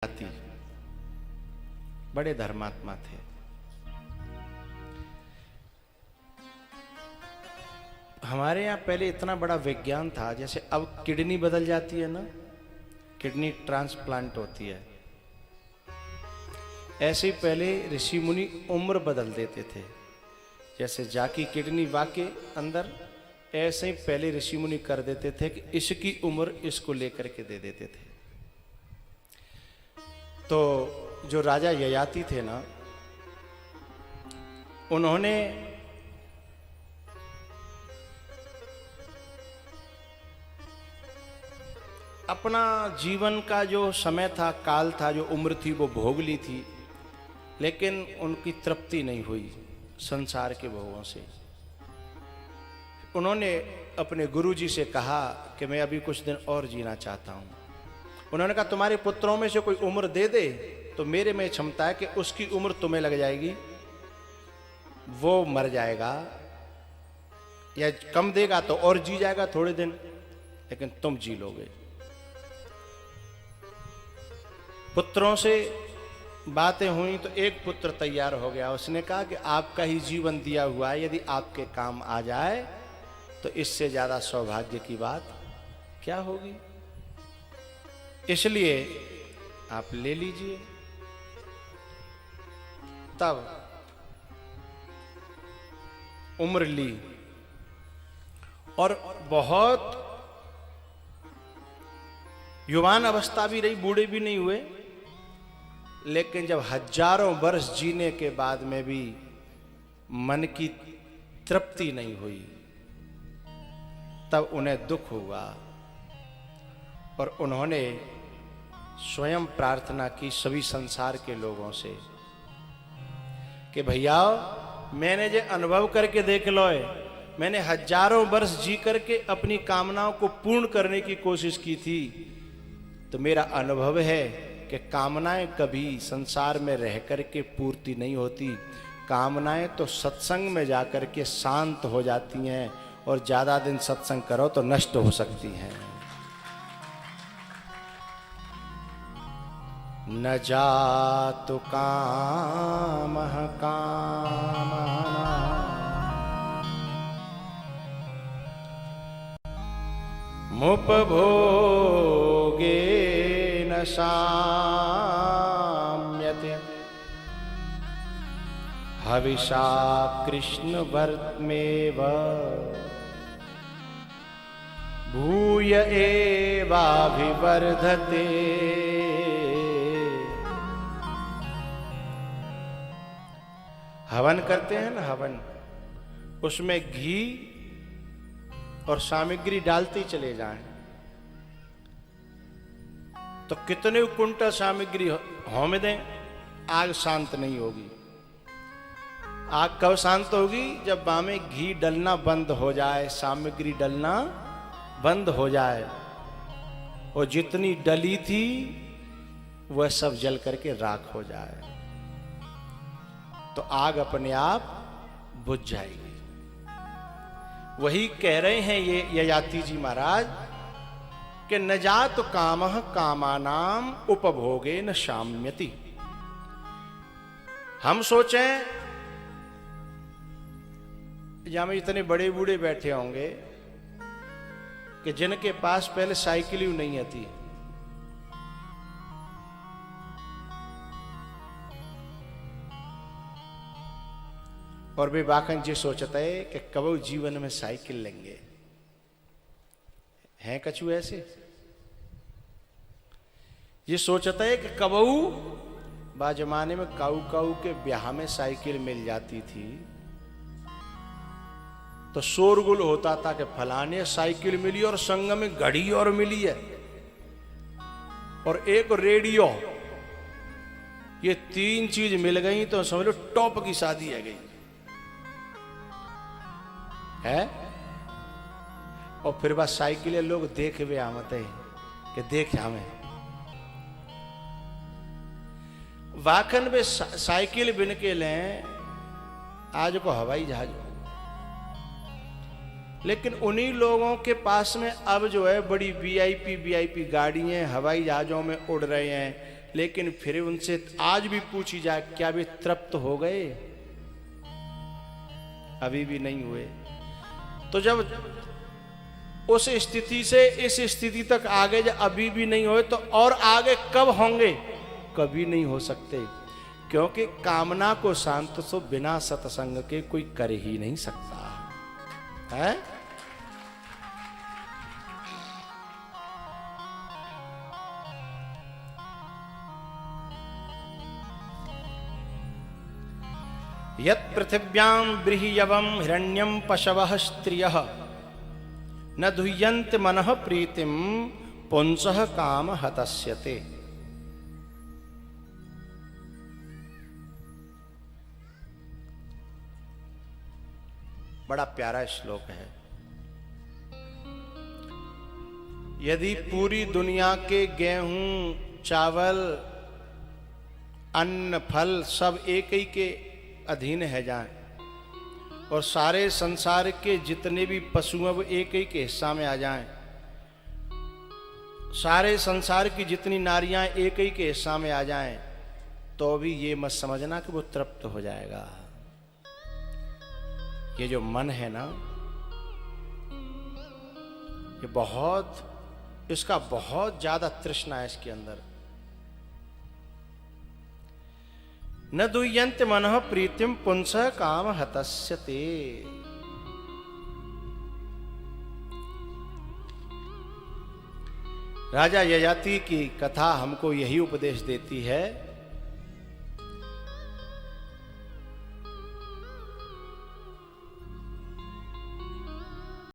जाति बड़े धर्मात्मा थे। हमारे यहाँ पहले इतना बड़ा विज्ञान था, जैसे अब किडनी बदल जाती है ना, किडनी ट्रांसप्लांट होती है, ऐसे ही पहले ऋषि मुनि उम्र बदल देते थे। जैसे जाकी किडनी वाके अंदर, ऐसे ही पहले ऋषि मुनि कर देते थे कि इसकी उम्र इसको लेकर के दे देते थे। तो जो राजा ययाति थे ना, उन्होंने अपना जीवन का जो समय था, काल था, जो उम्र थी, वो भोग ली थी, लेकिन उनकी तृप्ति नहीं हुई संसार के भोगों से। उन्होंने अपने गुरुजी से कहा कि मैं अभी कुछ दिन और जीना चाहता हूं। उन्होंने कहा तुम्हारे पुत्रों में से कोई उम्र दे दे तो मेरे में क्षमता है कि उसकी उम्र तुम्हें लग जाएगी, वो मर जाएगा, या कम देगा तो और जी जाएगा थोड़े दिन, लेकिन तुम जी लोगे। पुत्रों से बातें हुई तो एक पुत्र तैयार हो गया। उसने कहा कि आपका ही जीवन दिया हुआ है, यदि आपके काम आ जाए तो इससे ज्यादा सौभाग्य की बात क्या होगी, इसलिए आप ले लीजिए। तब उम्र ली और बहुत युवान अवस्था भी रही, बूढ़े भी नहीं हुए, लेकिन जब हजारों वर्ष जीने के बाद में भी मन की तृप्ति नहीं हुई, तब उन्हें दुख हुआ और उन्होंने स्वयं प्रार्थना की सभी संसार के लोगों से कि भैया मैंने जो अनुभव करके देख लो है, मैंने हजारों वर्ष जी करके अपनी कामनाओं को पूर्ण करने की कोशिश की थी, तो मेरा अनुभव है कि कामनाएं कभी संसार में रह करके पूर्ति नहीं होती। कामनाएं तो सत्संग में जाकर के शांत हो जाती हैं, और ज्यादा दिन सत्संग करो तो नष्ट हो सकती हैं। न जातु कामः कामना मुपभोगे न साम्यते हविषा कृष्ण वर्त्मेव भूय एवाभिवर्धते। हवन करते हैं ना, हवन, उसमें घी और सामग्री डालते चले जाएं तो कितने कुंटल सामग्री होने दें, आग शांत नहीं होगी। आग कब शांत होगी? जब बामें घी डलना बंद हो जाए, सामग्री डलना बंद हो जाए, और जितनी डली थी वह सब जल करके राख हो जाए, तो आग अपने आप बुझ जाएगी। वही कह रहे हैं ये ययाति जी महाराज कि न जातु कामः कामानाम उपभोगे न शाम्यति। हम सोचें यहां में इतने बड़े बूढ़े बैठे होंगे कि जिनके पास पहले साइकिल ही नहीं आती, और वे बाकन जी सोचता है कि कब जीवन में साइकिल लेंगे। हैं कछु ऐसे? ये सोचता है कि कबहू बाजमाने में काऊ काऊ के ब्याह में साइकिल मिल जाती थी तो शोरगुल होता था कि फलाने साइकिल मिली और संग में घड़ी और मिली है और एक रेडियो, ये तीन चीज मिल गई तो समझ लो टॉप की शादी है गई है। और फिर बस साइकिलें लोग देख वे आमते कि देख हमें वाकन में साइकिल बिन के लें आज को हवाई जहाज, लेकिन उन्हीं लोगों के पास में अब जो है बड़ी वीआईपी गाड़ियां हवाई जहाजों में उड़ रहे हैं, लेकिन फिर उनसे आज भी पूछी जाए क्या वे तृप्त हो गए? अभी भी नहीं हुए। तो जब उस स्थिति से इस स्थिति तक आ गए, जब अभी भी नहीं हुए, तो और आगे कब होंगे? कभी नहीं हो सकते, क्योंकि कामना को शांत तो बिना सत्संग के कोई कर ही नहीं सकता है। यत् पृथिव्यां बृहयवं हिरण्यं पशवः स्त्रियः न दुह्यन्ति मनः प्रीतिं पुंसः काम हतस्यते। बड़ा प्यारा श्लोक है। यदि पूरी दुनिया के गेहूं, चावल, अन्न, फल सब एक ही के अधीन है जाएं, और सारे संसार के जितने भी पशु अब एक ही के हिस्सा में आ जाएं, सारे संसार की जितनी नारियां एक ही के हिस्सा में आ जाएं, तो भी ये मत समझना कि वो तृप्त हो जाएगा। ये जो मन है ना, ये बहुत, इसका बहुत ज्यादा तृष्णा है इसके अंदर। न दुह्यन्ति मनः प्रीतिम पुंसः काम हतस्यते। राजा ययाति की कथा हमको यही उपदेश देती है